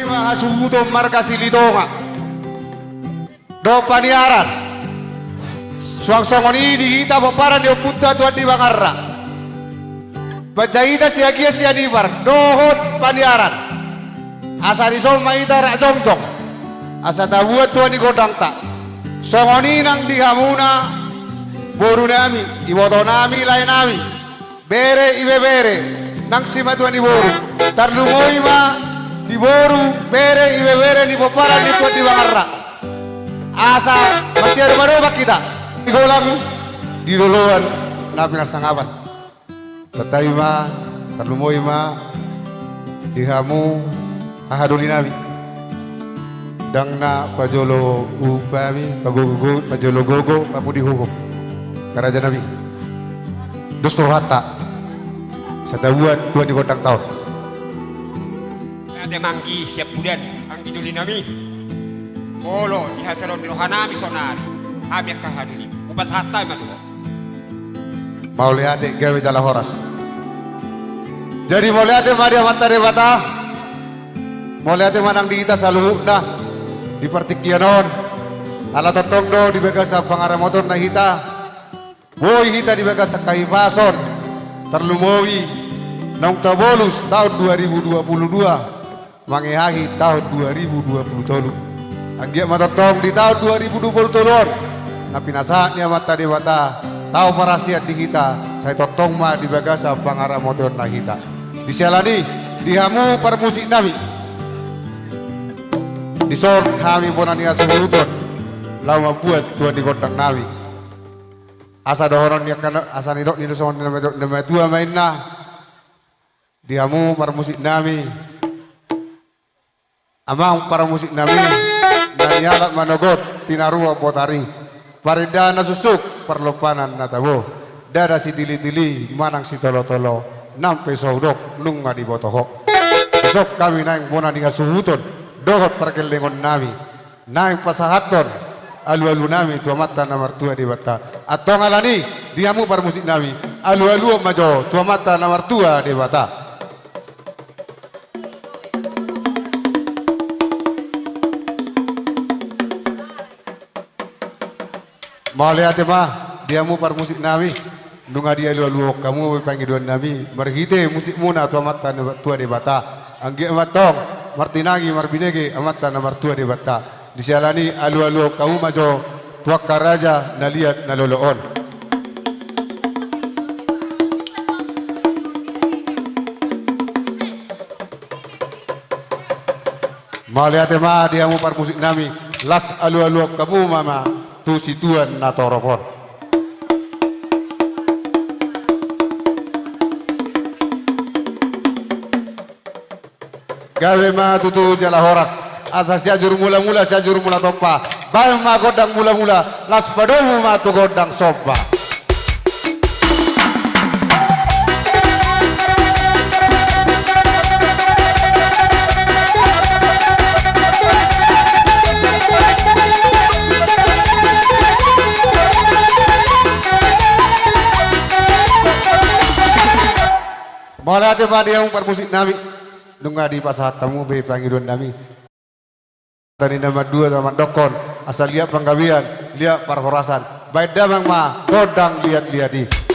Mahasuto markasi litonga do paniaran suang-suangon ini kita paparan di opunta tuan di Bangarra bacaita siagia sianibar dohot paniaran asa risol maita rak jongjong asa tabuat tuan di godang tak songoni nang dihamuna boru nami iwoto nami lain nami bere ibe bere nang sima tuan di boru tarlungoi ma di boru bere ibe bere di paparan di tuan di Bangarra asa masih ada baru kita digolang di duluan nabi nasangapan setai ma terlumoi ma dihamu ahaduli nabi dang na pajolo upami pagogo pajolo gogo papudi hukum karaja nabi dosto hatta setabuan tuan di kotang tahun ada manggi siap budan anggi duli nami Olo di hasilon di rohanami sonari kami akan hadiri upas hatai matu mau lihat gawe jala horas jadi mau lihat maria mata debata mau lihat manang di kita selalu dah di partikianon ala totong do di bagasa pangara motor na hita boy hita di bagasa kaifason terlumowi nong tabolus tahun 2022 mangehahi tahun 2023 Anggia matotong di tahun 2020 telur tapi nasanya mata dewata tahu parasiat di kita saya totong mah di bagasa pangara motor na kita diselani dihamu per musik nami disor kami ponania sebutun lama buat tuan di kotang nawi asa dohoron ya kana asa nidok nido sama nama tua mainna dihamu per musik nami amang para musik nami nanyalak manogot tinarua potari paridana susuk perlopanan natabo dada si tili-tili manang si tolo-tolo nampe saudok nunga di botoho besok kami naing bona dengan suhutun dohot perkelengon nami naing pasahaton alu-alu nami tua mata nomor tua di bata atau ngalani diamu par musik nami alu-alu majo tua mata nomor tua di bata mau lihat mah diamu par musik nami nunga dia lu kamu panggilan nami marhite musik muna tua mata tua de bata anggi amatong martinagi marbinege amata nomor tua de bata disialani alu kamu majo tua karaja naliat naloloon mau lihat mah diamu par musik nami las alu kamu mama tu situan na toropon gawe ma tutu jala horas asas jajur mula-mula jajur mula topa bal ma godang mula-mula las padomu ma tu godang soba Malah ada pada yang permusik nami nunga di pasat tamu be panggilan nami tadi nama dua sama dokon asal lihat penggawian lihat parhorasan baik damang ma godang lihat-lihati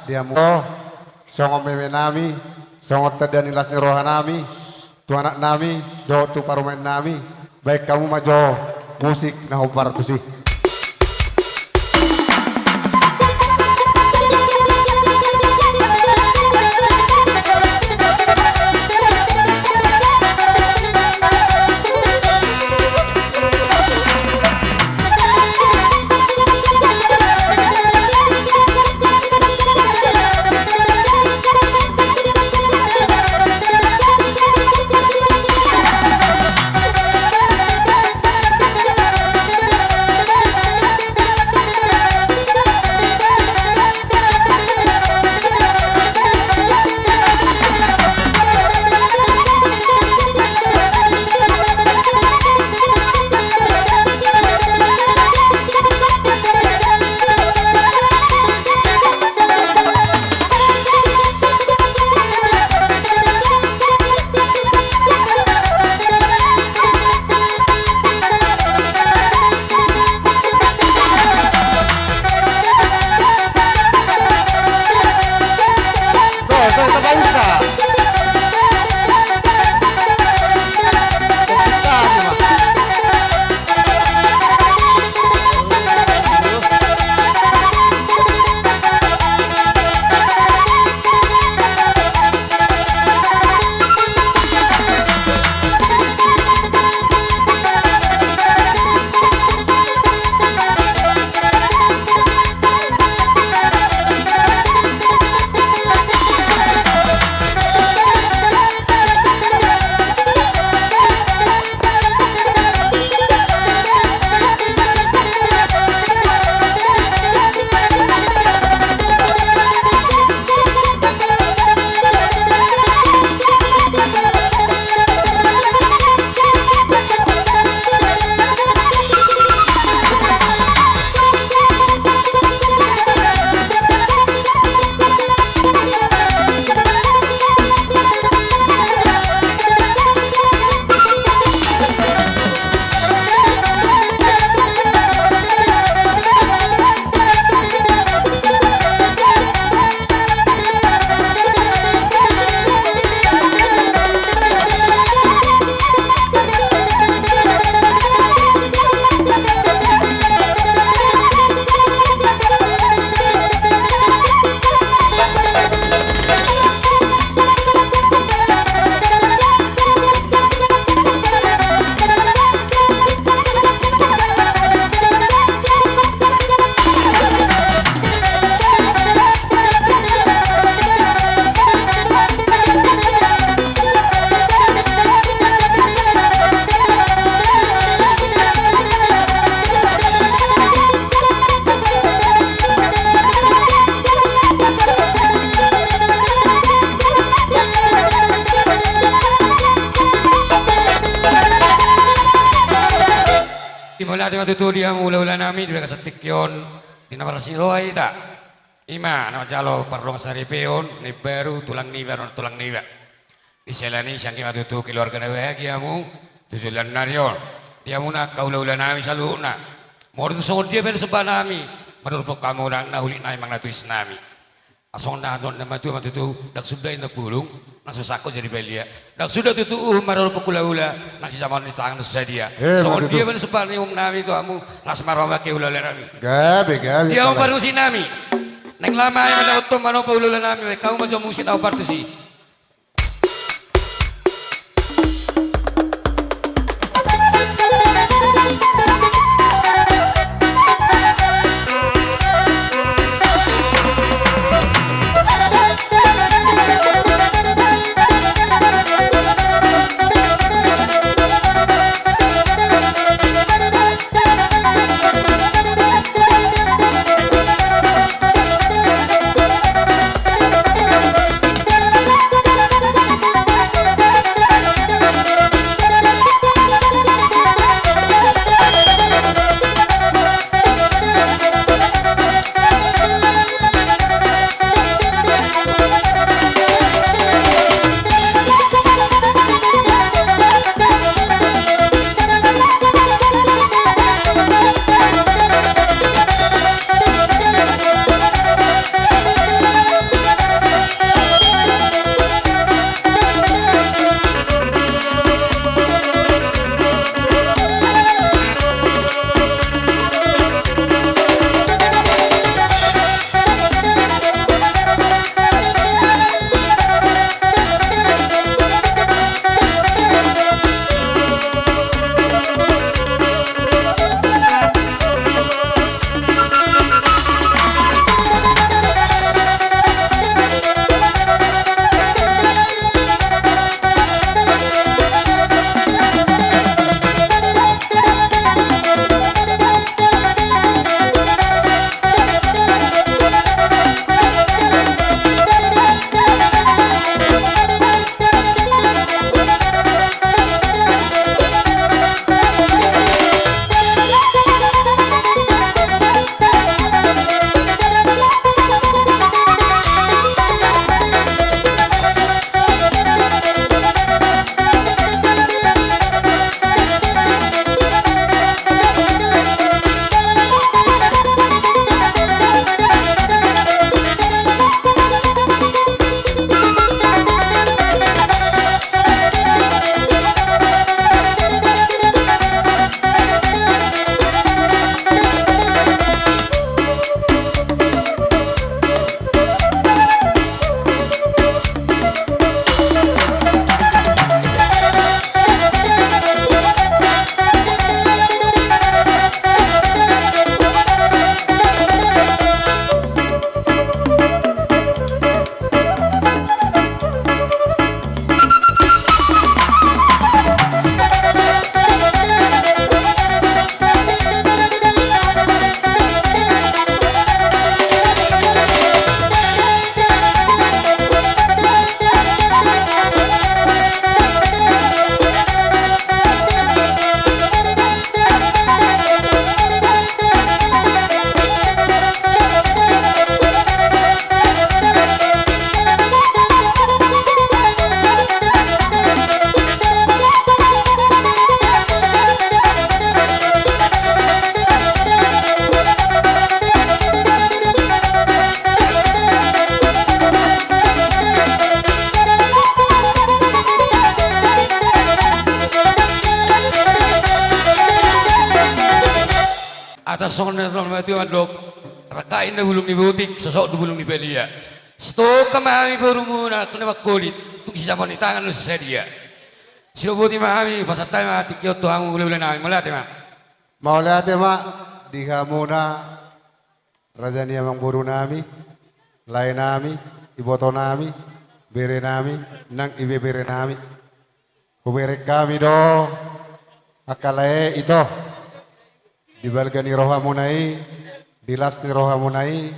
dia mo songo meme nami songo tadani las ni roha nami tu anak nami do tu parumain nami baik kamu majo musik na hopar tu sih. Imula ti matutu dia ula-ula nami dia kasatik yon di nawala siroay ta. Ima nama jalo parlong sari peon ni baru tulang niba tulang niba. Di selani sangki matutu keluarga na bahagia mu tujulan narion. Dia muna kaula-ula nami saluna. Mo tu songon dia ber sepa nami. Menurut kamu orang nahuli na imang natuis nami. Asong na don na matutu dak sudah ina pulung nasusako jadi belia. Dak sudah tutu marol pekula-ula nang sisa ni tangan susah dia. Songon dia ber sepa ni nami tu amu nas maroma ke ula nami. Gabe. Dia mau parusi nami. Neng lama yang ada otom mano pa ula nami. Kau mau musik au partusi. atas songan ron mati mandok rakain na bulong ni butik sosok du bulong ni belia stok kami baru muna tu nama kulit tu kisah ni tangan lu sedia silo buti mami pasatay mati kyo tu amu ule nami mulate ma Maulate ma diha muna raja ni amang buru nami lain nami iboto nami bere nami nang ibe bere nami kubere kami do akalae ito dibalgani roha munai dilas ni roha munai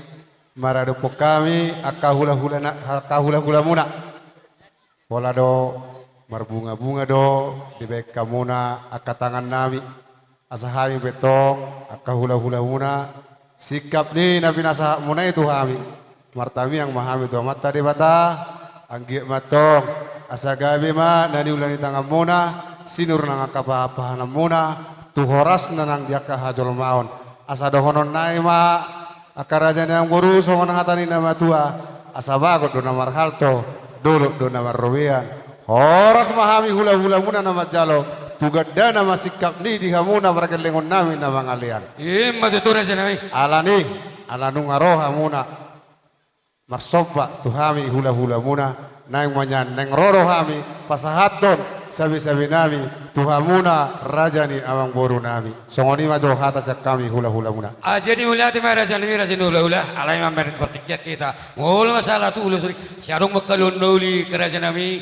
maradupok kami akahula hula muna pola do marbunga-bunga do dibeka muna akatangan nami asahami betong akahula-hula muna sikap ni nabi nasa muna itu kami martami yang mahami tu mata di bata anggi matong asagabi ma nani ulani tangan muna sinur nang akapahapahan muna tu horas nanang diaka hajol maon asa dohonon nai ma akaraja yang guru songon ngatani nama tua asa bagot do namar halto dulu do namar rowian horas mahami hula-hula muna nama jalo tugadda nama sikap ni dihamuna berkelengon nami nama ngalian imma tu tura nami alani alanu ngaroha muna marsoba tuhami hula-hula muna nang manyan neng roro hami pasahaton sabi-sabi nami tuhamuna rajani amang boru nami songoni majo hata sak kami hula-hula muna jadi ulati ma raja ni raja hula-hula alai ma merit pertikiat kita ngol masalah tu ulu suri syarung bekalun nuli kerajaan nami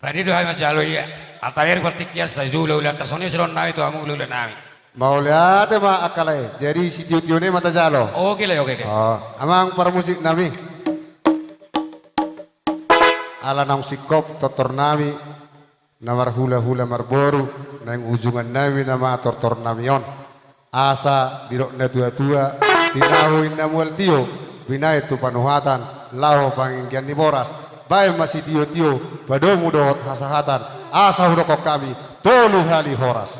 radi do hama jalo ya altawir pertikiat sta hula-hula tersoni silon nami tu amu hula nami mau lihat ma akalai jadi si tiu-tiune mata jalo oke lah oke oh amang para musik nami ala nang sikop totor nami namar hula-hula marboru nang ujungan nami nama tortor namion asa dirok na tua-tua tinahuin na mual tio binay tu panuhatan laho panginggian ni boras bae masih tio-tio badomu dohot hasahatan asa hudokok kami tolu hali horas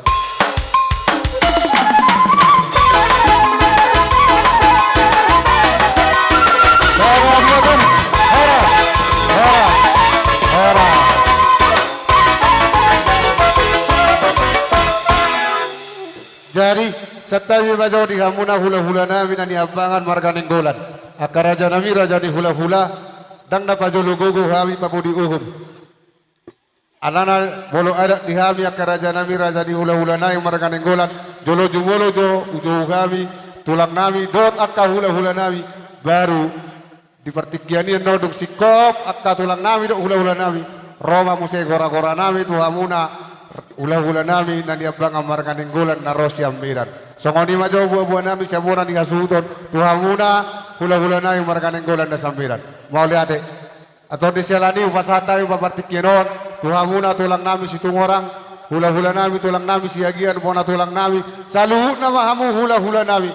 Jadi setawi bajo di hamuna hula-hula nami nani abangan marganing golan akaraja nami raja di hula-hula dang na pajolo gogo hami papudi uhum alana bolo ada di hami akaraja nami raja di hula-hula nami marganing golan jolo jumolo jo ujo hami tulang nami dot akka hula-hula nami baru di pertikiani nodung sikop akka tulang nami dok hula-hula nami Roma muse gora-gora nami tu hamuna hula-hula nami nani abang amarkan inggulan na rosi ambiran songoni majo buah-buah nami siamuran di hasuton tuhamuna hula-hula nami amarkan inggulan na sambiran mau lihat atau di selani upasata yung papartikienon tuhamuna tulang nami si tungorang hula-hula nami tulang nami si agian bona tulang nami saluhut na mahamu hula-hula nami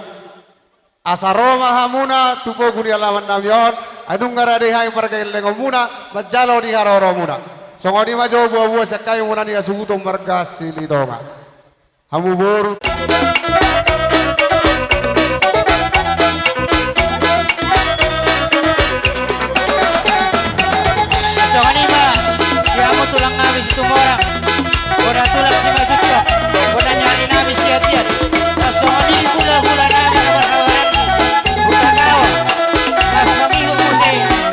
asaroma hamuna tupo guni alaman nami on anung ngaradeha yung marga ilengom muna majalo di haroro muna songoni majo buah-buah sakai muna ni asuto margas sili donga hamu boru songoni ma siamo tulang nami situ orang ora tulang si masukyo ora nyari nami siat-siat songoni hula-hula nami berkawan buka kau mas mamihu mune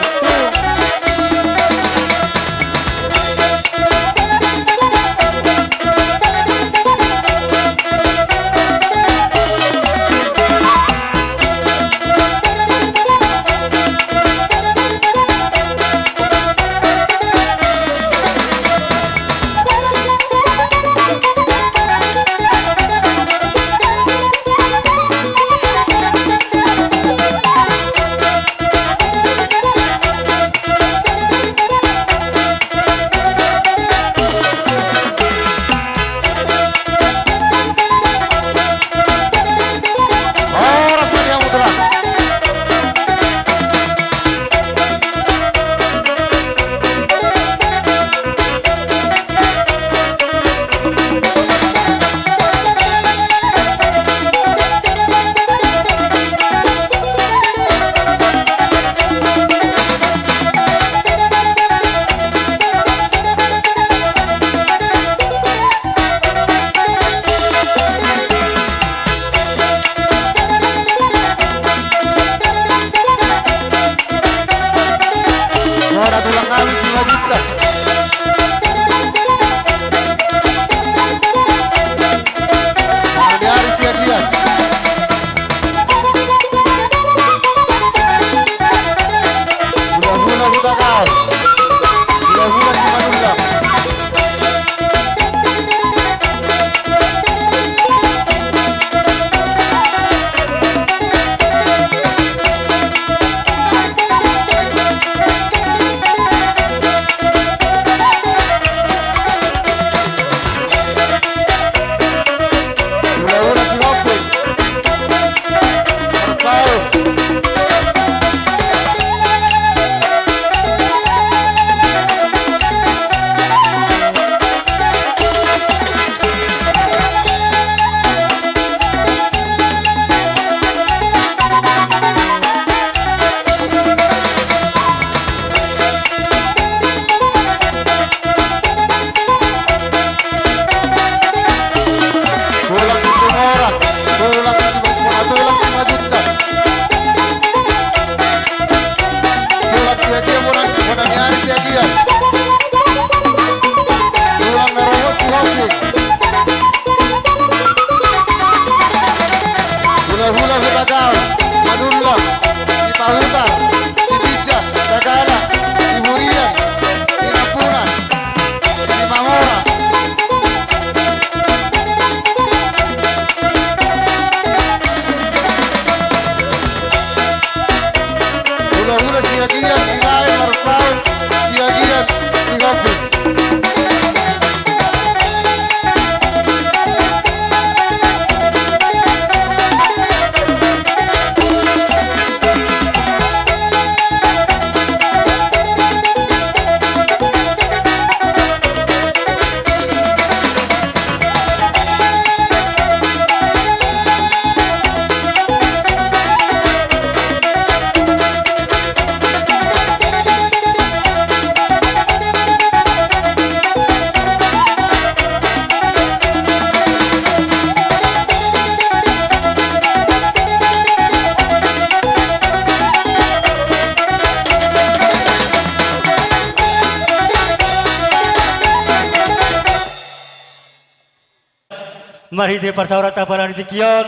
Mari de parsaurata palaritikion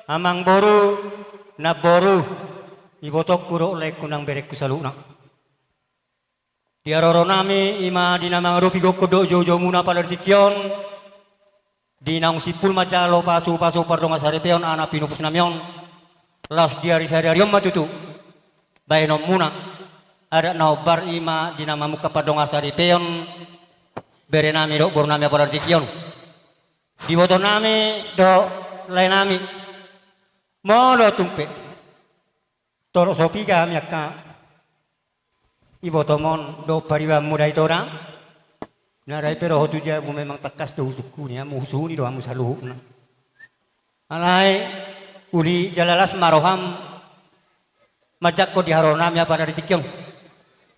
amang boru na boru ibotok kuro oleh kunang berek kusaluna. Diaroro nami ima dinamang rupi gokodo jojo muna palaritikion dinang sipul macalo pasu pardonga sarepeon ana pinupus namion las diari sariarion matutu baenom muna ada naubar ima dinama muka padonga sarepeon berenami do bornami palaritikion di boto nami do lain nami molo tumpe toro sopi kami akka ibo tomon do pariwa muda itora narai pero hotu ja bu memang takas do tuku ni musuh ni do amu saluhu na alai uli jalalas maroham majak ko di haronam ya pada ditikyong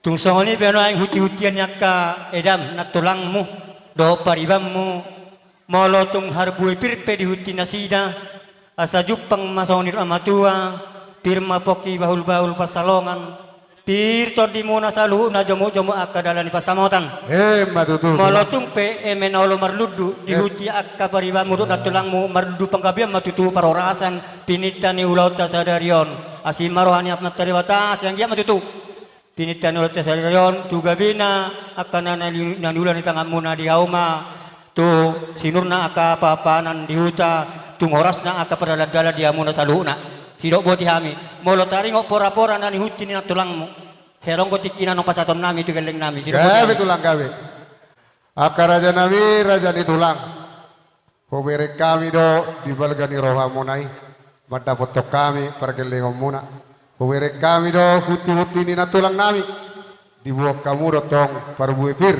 tungsongoni beno ang huti-hutian yakka edam na tulangmu do pariwammu molo tung harbu pirpe di huti nasida asa jupang masonir amatua pirma poki bahul pasalongan pir to di mona salu na jomo akadalan di pasamotan Matutu. molotung pe emenolo marludu di huti akka pariba mudut na tulangmu marludu panggabiam matutu parorasan pinitani ulauta sadarion asimarohani apna tariwata yang dia matutu pinitani ulauta sadarion tugabina akana nanulan di tangamuna di hauma tu sinurna aka papanan di huta tungorasna aka padala-dala di amuna saluna sidok boti hami molo taringo pora-pora nani huti ni tulangmu serong ko tikina no pasaton nami tu geleng nami sidok boti Gawe tulang gawe. Aka raja nami raja ni tulang. Hobere kami do di balgani roha monai. Mata foto kami pergeleng muna. Hobere kami do huti ni na tulang nami. Dibuat kamu do tong parbuepir.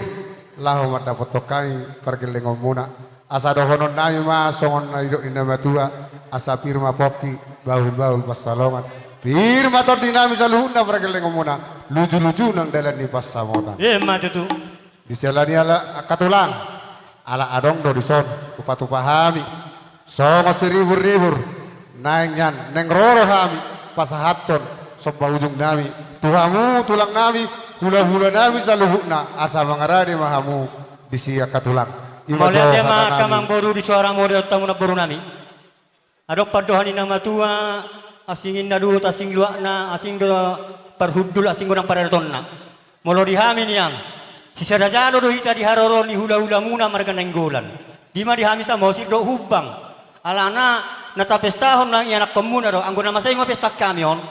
Lahu mata foto kami pergeleng muna. Asa do honon nami ma songon na idok inama tua. Asa pirma poki baul pasalongan. Pirma to dinami saluhuna pergeleng muna. Lucu-lucu nang dalan di pasamotan. matutu Diselani ala katulang ala adong do dison upatu pahami songo seribur-ribur naingan neng roro hami pasahaton soba ujung nami tuhamu tulang nami hula-hula nami saluhukna asa mangaradi mahamu disia katulang Molihat dia mah kamang boru di suara model tamu na boru nami. Adok padohani nama tua asingin nadu asing luakna asing do parhudul asing gorang paradotonna. Molo dihami niang. Sisa dajalo do hita di haroro ni hula-hula muna marga nenggolan. Dima dihami sa mosik do hubang. Alana nata pestahon nang ianak komuna do anggona masay mo pesta kami on.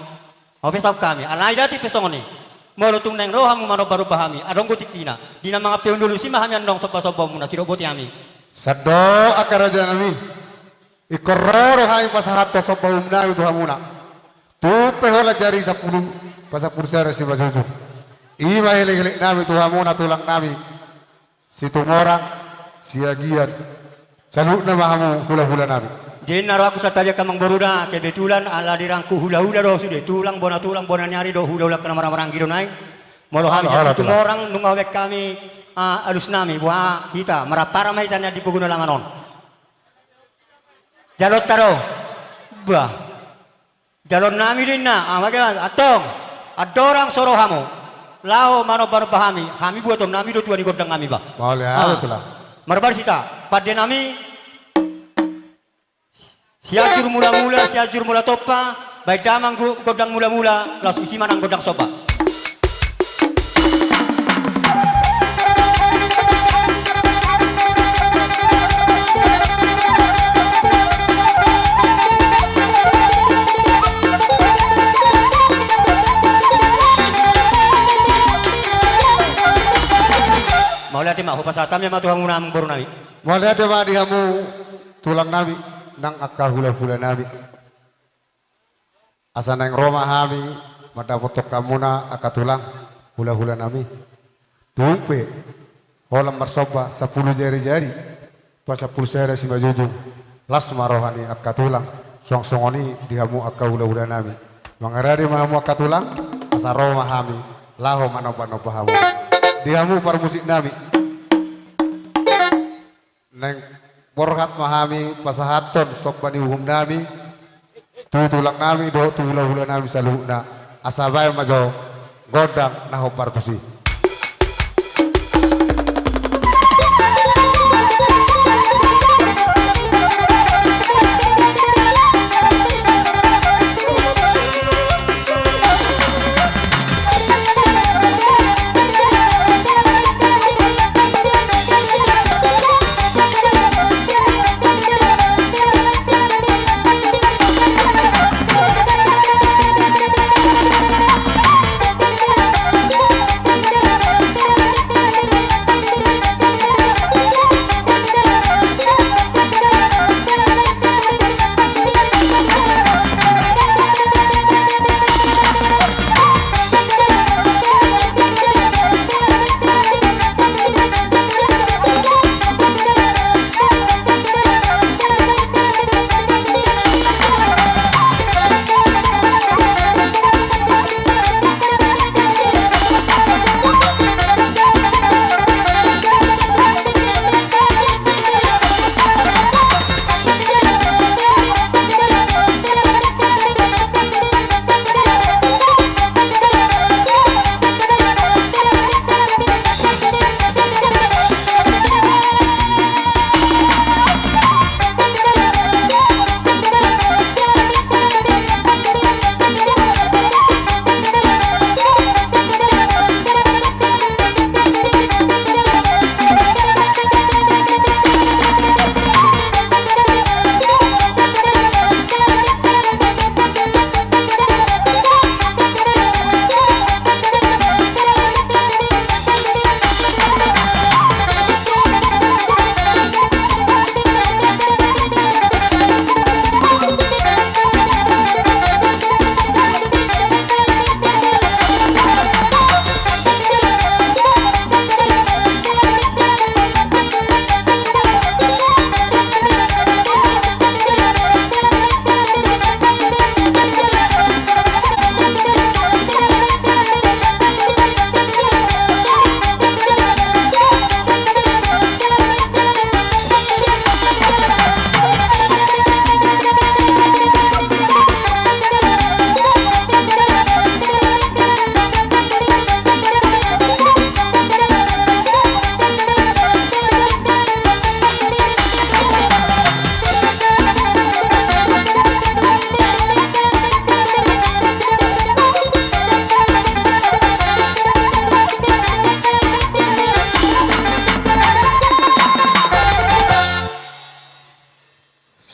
O pesta kami. Alay dati pestongoni. Molo tung neng roham mano baru pahami adong ko tikina dina mga peundulu si mahami andong sopa-sopa muna sidok boti ami sado akaraja nami ikororo hai pasahato soba umna itu hamuna tupe hola jari 10 pasapur sere si basusu ima hele nami tu hamuna tulang nami si tumorang si agian salukna mahamu hula-hula nami Jadi naro aku satalya kamang baruda kebetulan ala dirangku hula-hula do sudah tulang bona nyari do hula-hula kana marang-marang gitu naik molo habis itu orang nungawek kami alus nami buah kita marapara maitanya di puguna langanon jalot taro bah jalon nami dinna amaga atong adorang sorohamu lao mano baru pahami hami buat nami do tuani godang kami ba boleh itulah marbar sita pada nami siajur mula topa baik damang godang mula las isi manang godang sopa mau lihat mah pasatamnya mah tuhan munam baru nami mau lihat mah dihamu tulang nami nang akka hula-hula nabi asa nang Roma hami mata foto kamuna akka tulang hula-hula nami tumpe holam marsoba 10 jari-jari pas 10 sere si majujung las marohani akka tulang song-songoni dihamu akka hula-hula nami mangaradi mahamu akka tulang asa Roma hami laho manopa-nopa hamu dihamu par musik nami neng Borhat mahami pasahaton sok bani uhum nami tutulak nami do tula-hula nami saluhna asabay majo godang naho parpusi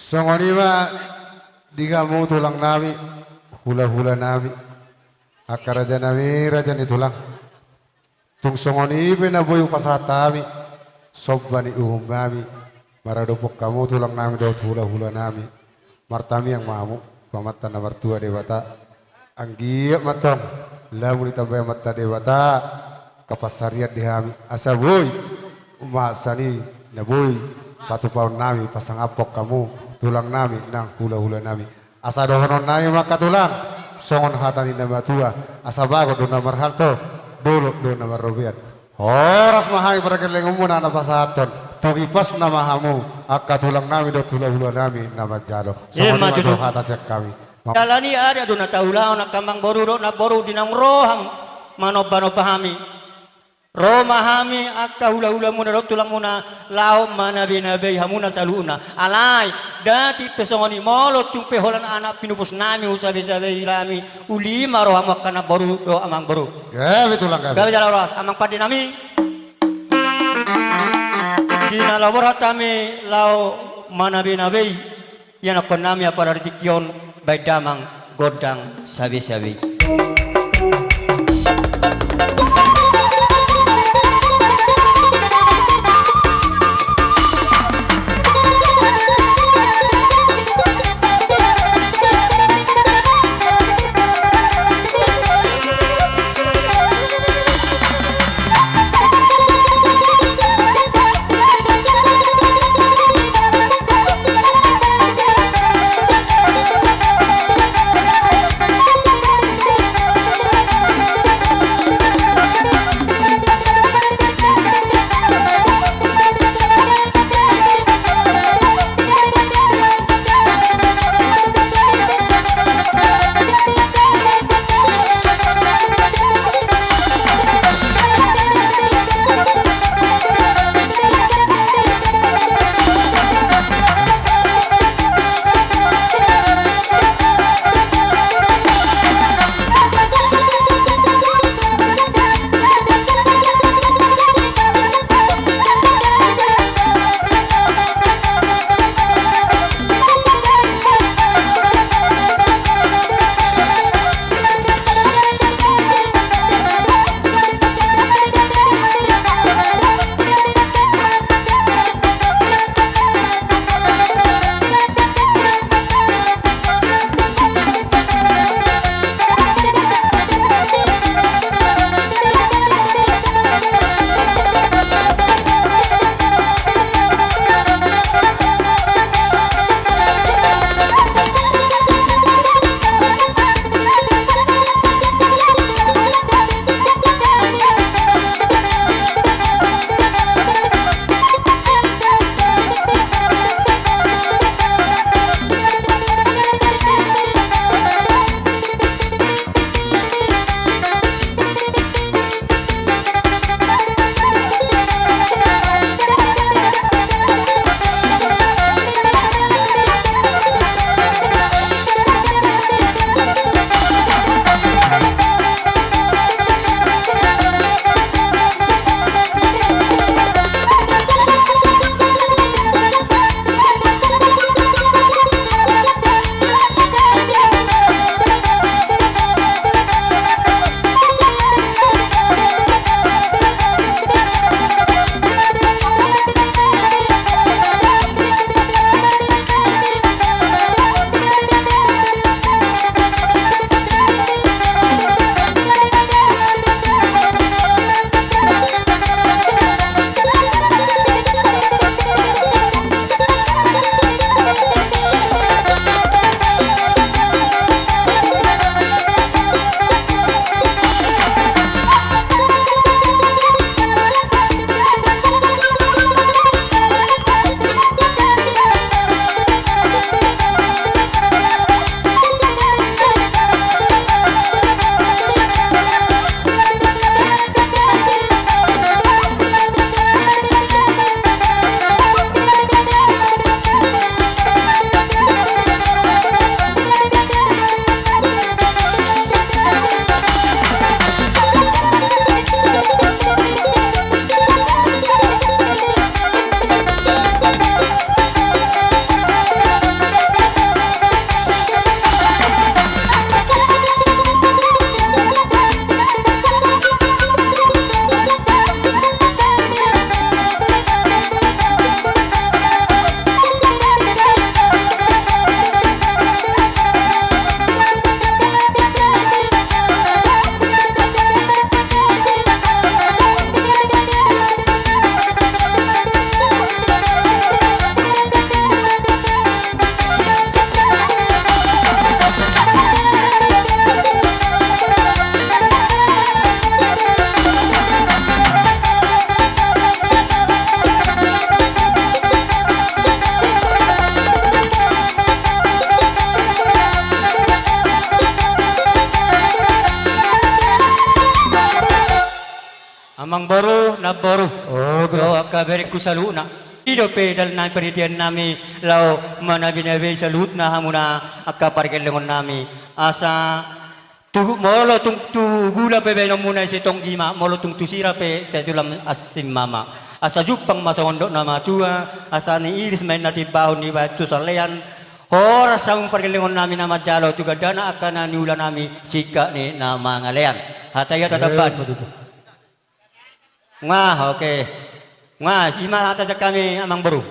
Songonima di kamu tulang nami, hula-hula nami, akar raja nami raja ni tulang. Tung songoni na boy pasatami, sobbani nami, maradopok kamu tulang nami daud hula-hula nami, martami yang mamu, pamatan na martua dewata, anggiyak matong, lamu ditambah mata dewata, kapasariat dihami, asa boy, umasani na boy, patu paun nami pasang apok kamu, tulang nami nang hula-hula nami, asa dohonon nami maka tulang, songon hatani nama tua, asa bago dona marhalto. Dulu dona marobian. Horas mahai pada keleng umuna na pasaton. Tugipas na mahamu. Akka tulang nami do tulang nami nama jalo. Songon do atas kami. Jalani ada do na taulao na kamang boru do na boru dinang roham manobano pahami. Romahami akka hula-hula muna do tulang muna lao manabi-nabi hamuna saluna. Alay dati pesongoni molot yung peholan anak pinupus nami usabi-sabi ilami ulima roham kana boru do amang boru. Gabi tulang gabi. Gabi jalo ras amang padi nami. Dina labor hatami lao manabi-nabi yan ako nami para ritikyon bay damang godang sabi-sabi. Amang baru na baru. Oh, Lo akaberi ku saluna. Ido pedal na perhatian nami lau manabi-nabi salut na hamuna akapargelengon nami asa tu molo tung tu gula pe benom muna si tong gima molo tung tu sirape sa tulam asim mama asa jupang masondo nama tua asa ni iris main nati baon ni batu salean horas sang pargelengon nami nama jalo tu dana akan ni ulan nami sika ni nama ngalean hataya tataban ngah oke. Nga, ima atas kami amang baru.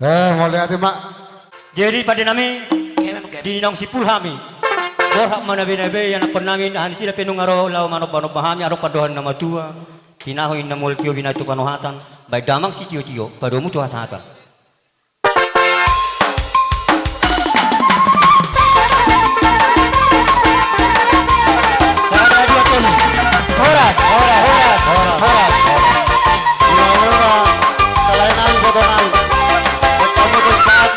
Mulai hati mak. Jadi pada nami di nong sipul hami. Borhak mana binabe yang apa nami hani sila penungaro lau manop bahami aro padohan nama tua. Tinahoin namul tio binatu panohatan. Bay damang si tio padomu tuha sahatan. Horas. Selain nami foto nami. Kamu tuh saat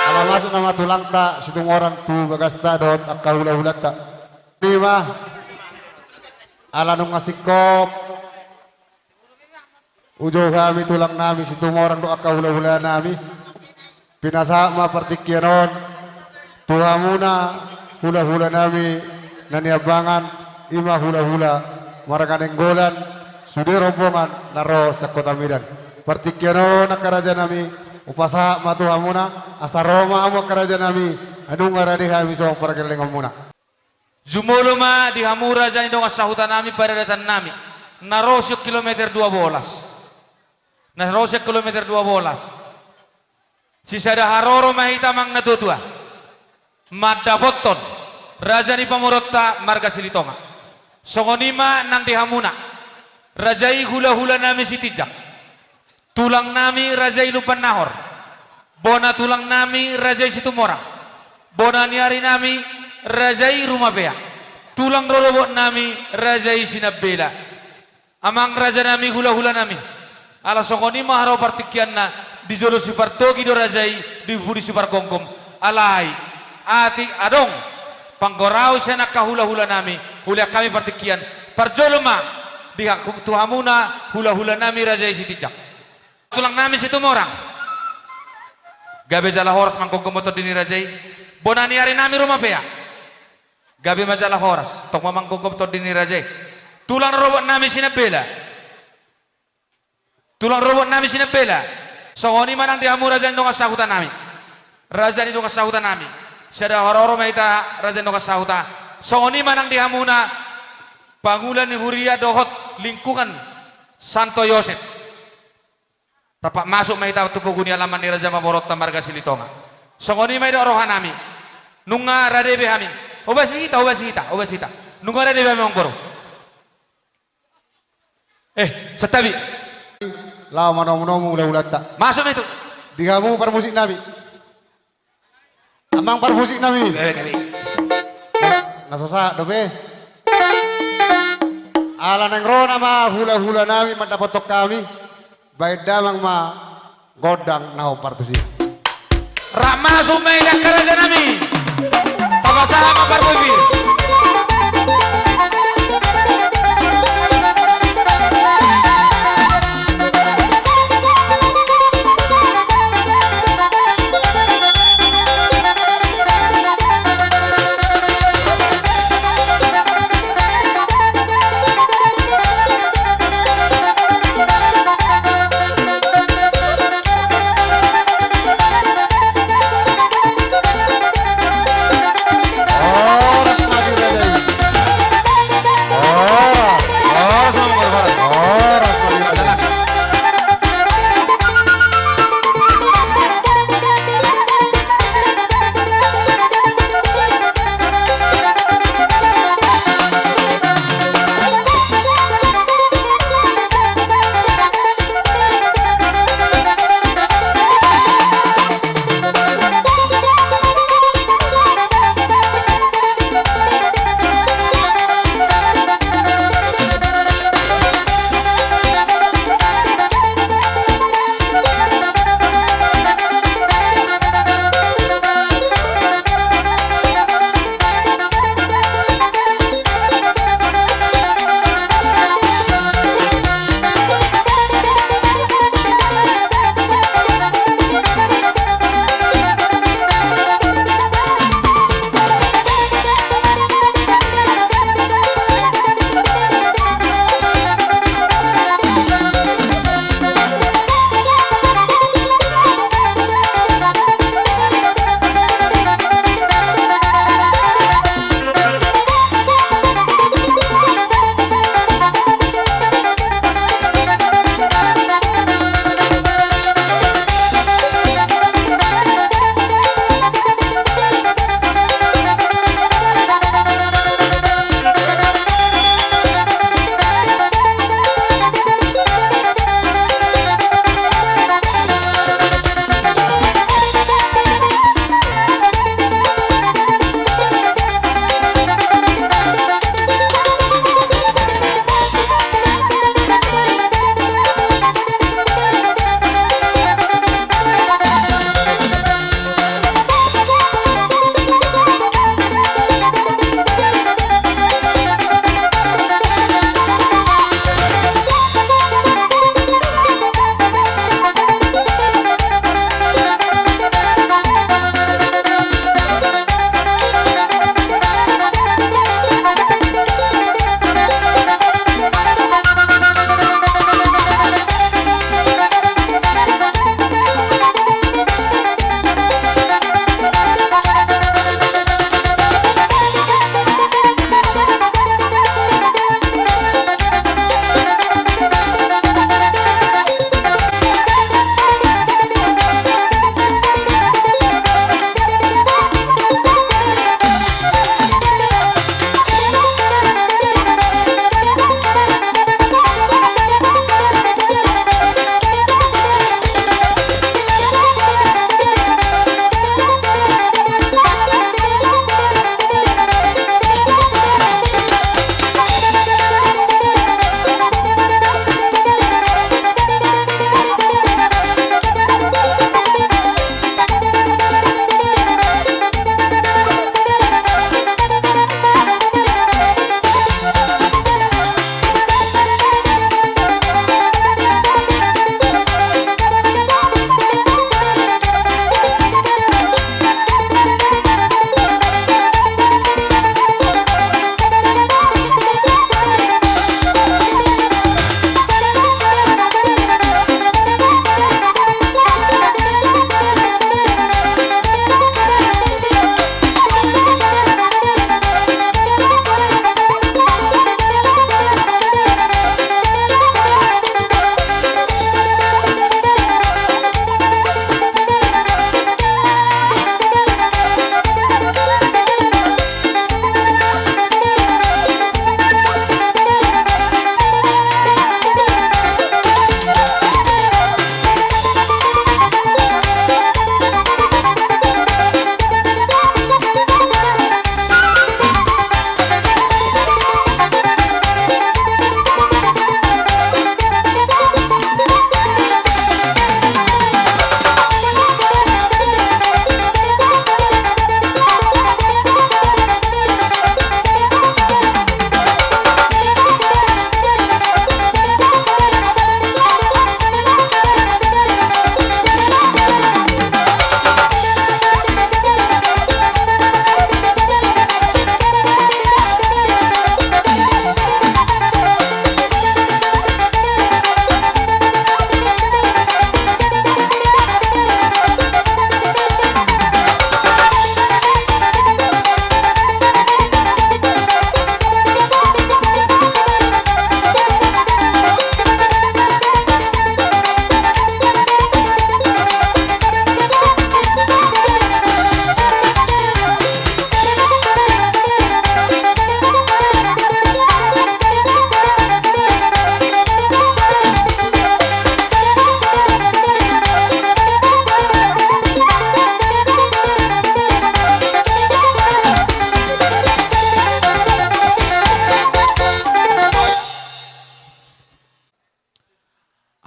kalau masuk nama tulang tak, situng orang tu bagas tak dot akal ulat tak. Lima. Ala nung ngasih kop. Ujo kami tulang nami situng orang do akal ulat nami. Pinasa ma pertikieron. Tuhamuna hula-hula nami naniabangan ima hula-hula marakanenggolan sudi rombongan naro sa kota Medan partikyano na karaja nami upasa matuhamuna asaroma amo karaja nami anong aradi kami sa paragalingan muna Jumuluma di Hamura jani dong asahutan nami pada datan nami narosyo kilometer 12 narosyo kilometer 12 sisada haroro mahita mang natutua madda potton rajani pamorota marga silitonga songonima nang di Hamuna rajai hula-hula nami sitijak tulang nami rajai lupan nahor bona tulang nami rajai situmorang bona niari nami rajai rumah bea tulang rolobot nami rajai sinabela amang raja nami hula-hula nami ala songonima haro partikianna di jolo sipartogi do rajai di budi sipar kongkom alai ati adong panggorau siya nakahula-hula nami hula kami partikian parjoloma di tuhamuna hula-hula nami rajai sitijak tulang nami situ morang gabe jala horas mangkongkomoto dini rajai bonani hari nami rumah bea gabe majalah horas tok mamangkongkomoto dini rajai tulang robot nami sinabela songoni manang di Hamura rajai nonga sahutan nami rajai nonga sahutan nami sada hororo maita raja noka sahuta songoni manang di Hamuna bangulan ni huria dohot lingkungan Santo Yosef rapak masuk maita tupuguni alaman ni raja mamorot marga silitonga songoni maida orohan nami nunga radebe hami obasita nunga radebe hami ongboro setabi lao manomu ulat tak masuk itu di kamu permusik nami amang permusik nami nasosa dobe ala nengro nama hula-hula nami madapotok kami baik damang ma godang nau partusi Rama sumay dan karaja nami pagkasama parbubi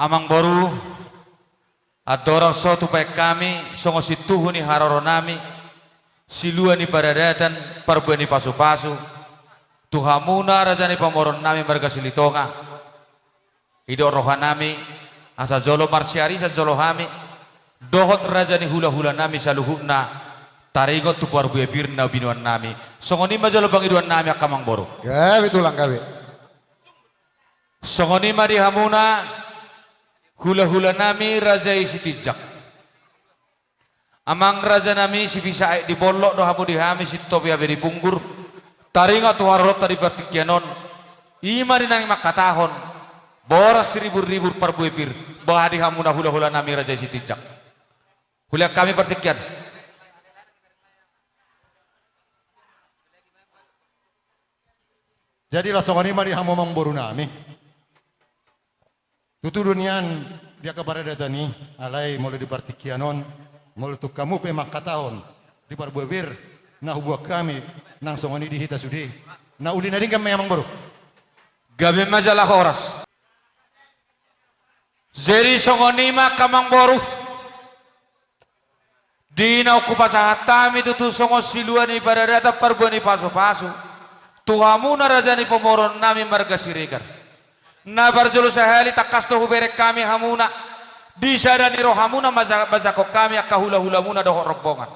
amang boru adorang sotu paik kami songo situhu ni haroro nami silua ni paradatan parbu ni pasu-pasu tuhamuna raja ni pamoron nami marga silitonga ido rohanami asa jolo marsiari sa jolo hami dohot raja ni hula-hula nami saluhuna tarigot tu parbu birna binuan nami songoni majolo bang iduan nami akamang boru Gawe tulang gawe. songoni mari hamuna hula-hula nami raja isi tijak amang raja nami si bisa di bolok do hamu di hami si topi abe di punggur taringa tu harot tadi pertikianon imari nang makatahon boras ribu-ribu parbu bir bah di hamuna hula-hula nami raja isi tijak hula kami pertikian Jadilah songoni mari hamu mangboru nami. Tutu dunian dia kepada datani alai mulai dipartikianon mulai tu kamu pe makatahon di parbuevir nah hubua kami nang songoni dihita sudi nah uli naring kami mangboru. gabe majalah horas zeri songoni ma kamang boru dina okupasa hatami tutu songo siluani pada data parbuani pasu-pasu tuhamu na rajani pomoron nami marga sirigar na barjolo sahali takas to huberek kami hamuna di sadani rohamuna majako kami akahula-hula muna doho rombongan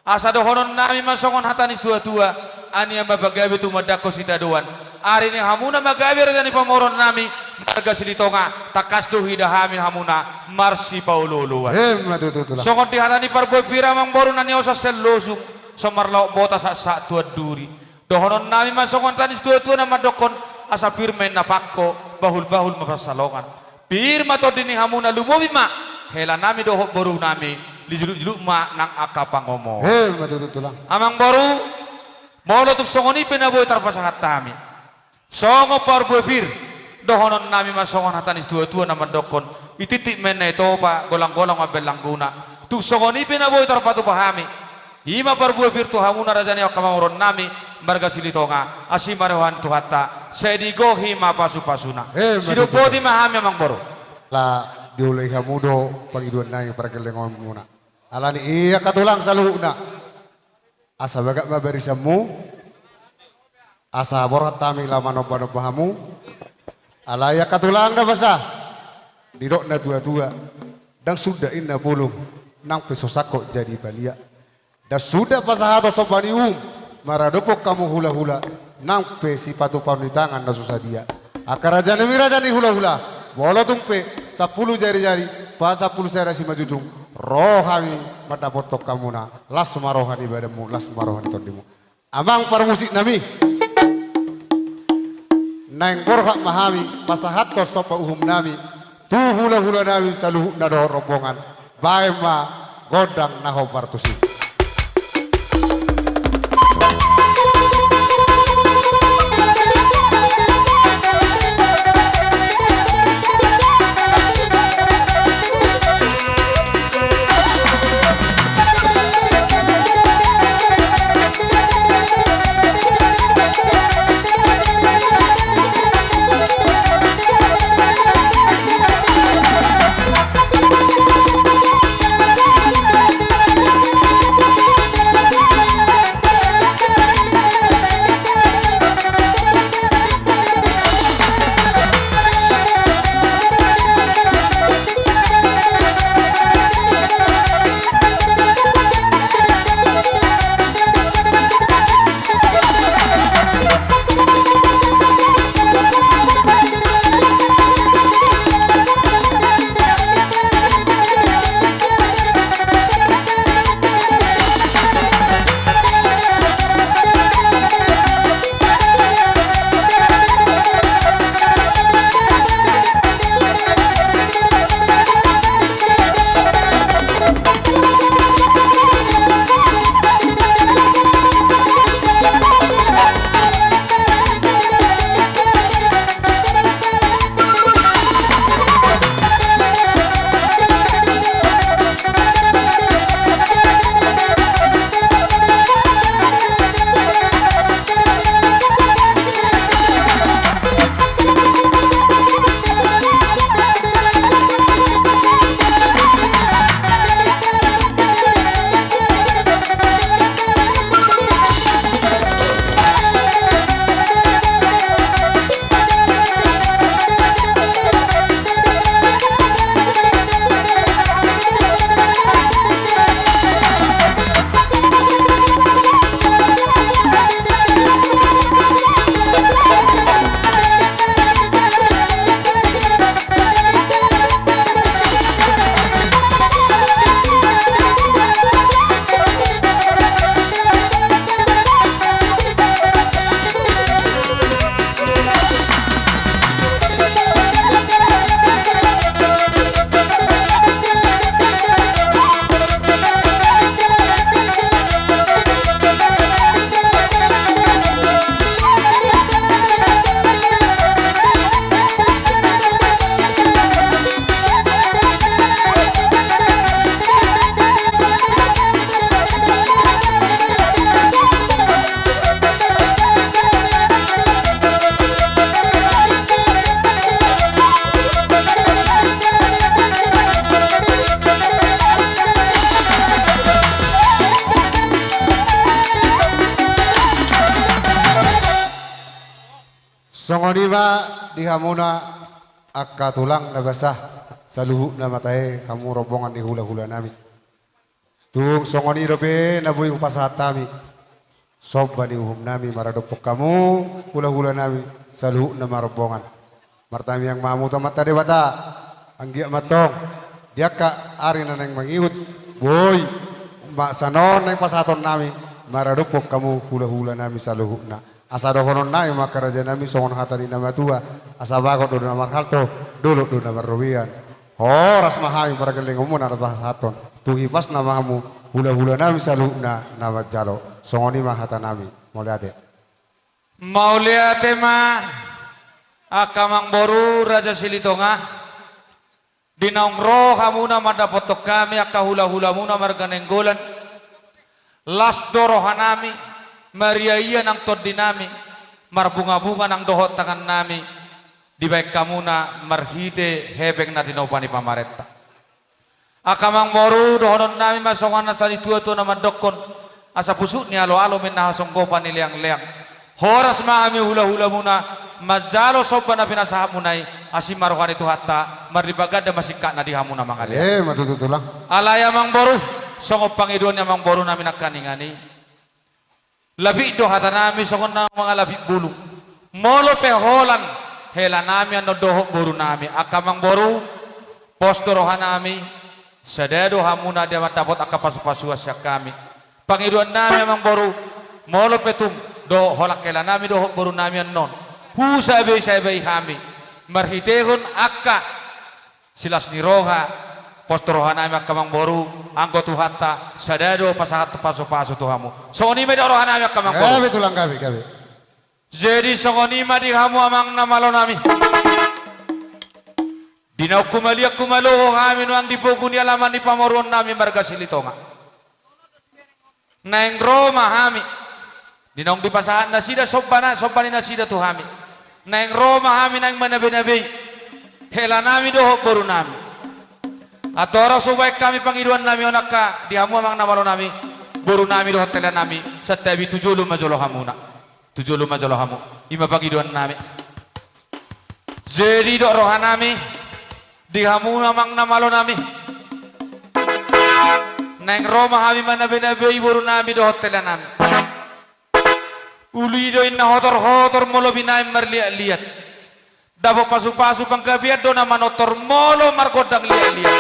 asa dohonon nami masongon hatani tua-tua ani mabagabe tu madako sitaduan ari ni hamuna magabe rajani pomoron nami marga silitonga takas to hidahami hamuna marsi paululuan Tulang. songon di hatani parboy pira mang boru nani osa selosung somarlau bota sa tua duri dohonon nami masongon tani tua-tua nama dokon asa firmen napakko bahul-bahul mapasalongan pirma to dini hamuna lumobi ma hela nami doho boru nami lijuluk ma nang akapangomo Tulang. amang boru molo tuk songoni penaboy tarpasahat tami songo parboy fir dohonon nami masongon hatanis tua-tua nama dokon ititik menne topa golang-golang mabelangguna tuk songoni penaboy tarpatu pahami ima parboy fir tu hamuna rajani akamangoron nami marga silitonga asimarewan tu hatta sedigo hima pasu-pasuna sidupoti mahami amang boru La diulay hamudo pangiduan na yung parakelengon muna. Alani iya katulang sa luhuna. Asa bagat mabarisamu. Asa borat tami laman opan-opahamu. Alaya katulang na basa. Didok na tua-tua. Dan sudah inna pulung. Nang pesosako jadi balia. Dan sudah pasahato sobanium. Maradopok kamu hula-hula nang pe si patu di tangan na susah dia akaraja ni miraja ni hula-hula bolo tumpe 10 jari-jari pa 10 sera si majujung rohani mata potok kamu na las marohani badamu las marohani tondimu amang para musik nami nang borhak mahami pasahato sopa uhum nami tu hula-hula nami saluhu na doh rombongan bae ma godang naho partusi Songonima dihamuna akka tulang na basah sa luhu na matay kamu rombongan di hula-hula nami. Tung songoni robe na buhay upasatami. Sob ni uhum nami maradopok kamu hula-hula nami sa luhu na marombongan. Martami yang mamu mata dewata anggia matong dia ka ari na nang mangiut boy mak sanon nang pasaton nami maradopok kamu hula-hula nami sa luhu na. Asa dohonon na yung makaraja nami songon hatari na matua asa bagot do na marhalto dulu do na marruwian horas mahami para galing umun ada pasaton tuhi pas na mahamu hula-hula nami sa luhu na jalo songoni mahata nami mauliate ma akamang boru Raja Silitonga dinaong roh hamuna madapotok kami akka hula-hula muna marganenggolan las dorohan nami mariaya ng tod dinami marbunga-bunga ng dohot tangan nami di baik kamuna marhite hebeng na tinopa ni pamaretta akamang moru dohonon nami masongan na tani tua-tua na madokon asa pusut ni alo-alo minahasonggopan ni liang-liang horas maami hula-hula muna majalo soba na pinasahap munay asim marukan itu hatta maribagad na masikak na dihamu na mga liang matututulang alaya mang boru songop pangiduan yang mang boru namin nagkaningani labi do hata nami songon na mga labi bulong molo pe holan hela nami ano doho boru nami akamang boru postorohan nami sadedo hamuna dia matapot akapasu-pasu asya kami pangiduan nami amang boru molo petum do holak hela nami doho boru nami anon sabi kami marhitehon akka silas niroha postorohan nami akamang boru anggo tuhata sadado pasahat paso-paso tuhamu songonima di orohan nami akamang boru gabi tulang gabi jadi songonima di hamu amang namalo nami dinau kumaliak kumalo kami nuang dipuguni alaman di pamoruan nami marga Silitonga naeng Roma kami dinong di pasahat nasida sobani nasida tuhami naeng Roma kami naeng manabe-nabe hela nami dohok boru nami atau subaik kami pangiduan nami onaka dihamu amang namalo nami boru nami dohot tela nami satabi tujulu majolo hamuna tujulu majolo hamu ima pangiduan nami jadi do rohan nami dihamu amang namalo nami neng Roma kami manabe-nabe boru nami dohot tela nami uli do inna hotor molo binaim marliat-liat dabo pasu-pasu pangkabiat do nama notor molo margodang liat-liat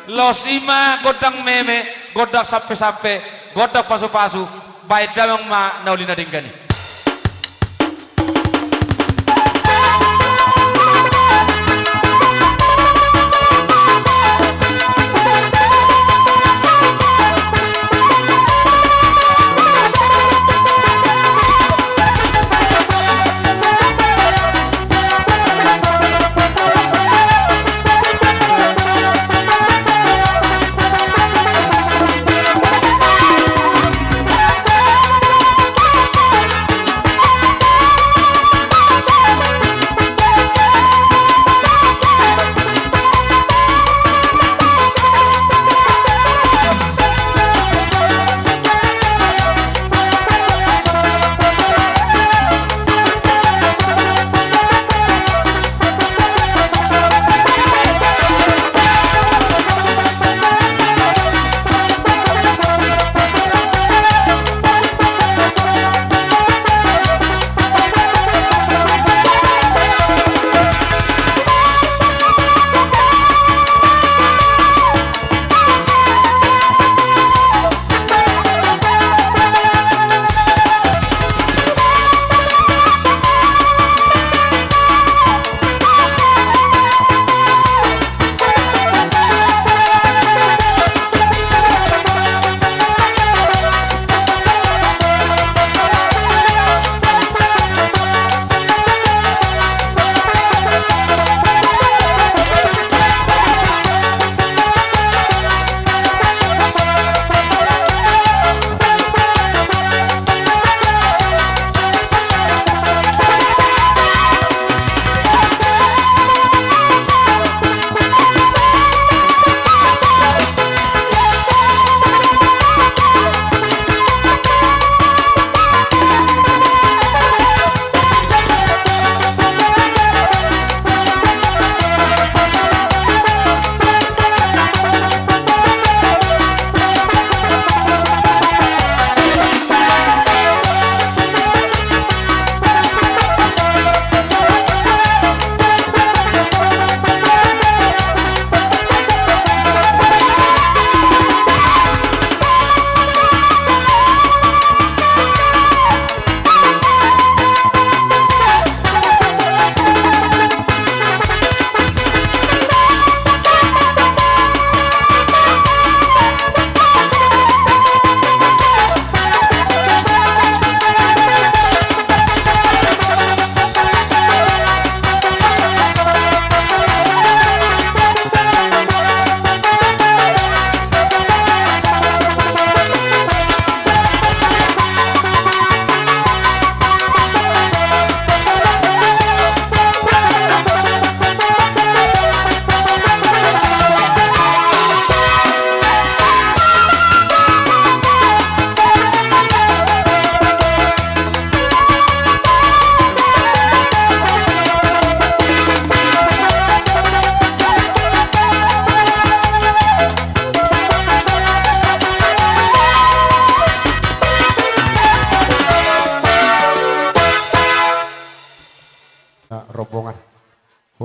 los ima godang meme godak sampe-sampe godak pasu-pasu baik damang ma naulina dinggani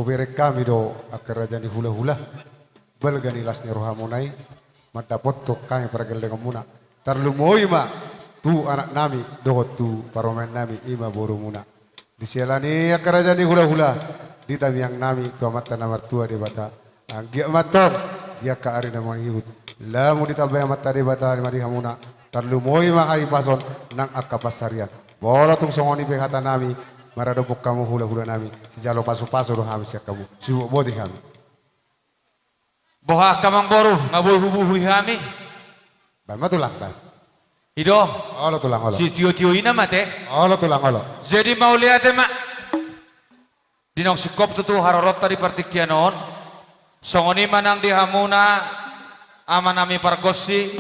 Boberek kami do akarajani hula-hula. Belgani lasni rohamunai. Matapot to kami pergel dengan muna. Tarlumoi ma tu anak nami dohot tu paromen nami ima boru muna. Disialani akarajani hula-hula. Di yang nami tu amata namar tua di bata. Anggia matong dia ka ari namang ihut. Lamu ditabay mata di bata di hamuna. Tarlumoi ma kai pason nang akapasarian. Bolo tung songoni pe kata nami. Maradopok kamu hula-hula nami. Sejalo pasu-pasu doh kami siak kamu. Subuh bodi kami. Boha kamang boru ngaboy hubuhui kami. Ban matulang ban. Ido. Olo tulang olo. Si tio-tio ina mate. Olo tulang olo. Jadi mau lihat mak. Dinong sikop tutu harorot tadi partikianon. Songoni manang di hamuna. Aman nami pargosi.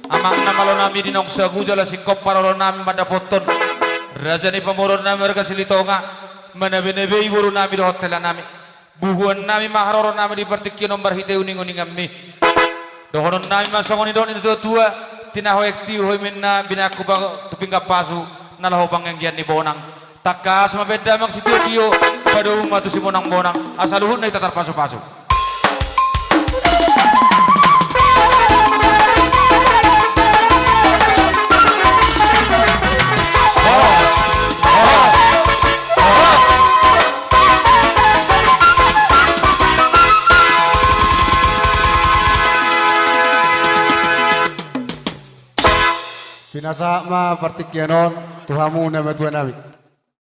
Amang namalo nami dinong sagu jala sikop parolo nami madapoton. Raja ni pamurun nami mereka silitonga. Menebe-nebe iburu nami di hotel nami. Buhuan nami maharoro nami di partikianon barhite uning-uning kami. Dohonon nami masongoni don itu tua. Tinahoek tiu hoi minna binaku bang tupingga pasu. Nalaho pangenggian ni bonang. Takas mabeda mang si tio pada umat tu si bonang-bonang asal luhut na itatar pasu-pasu. Pinasa ma partikianon tuhamu nama tuan nami.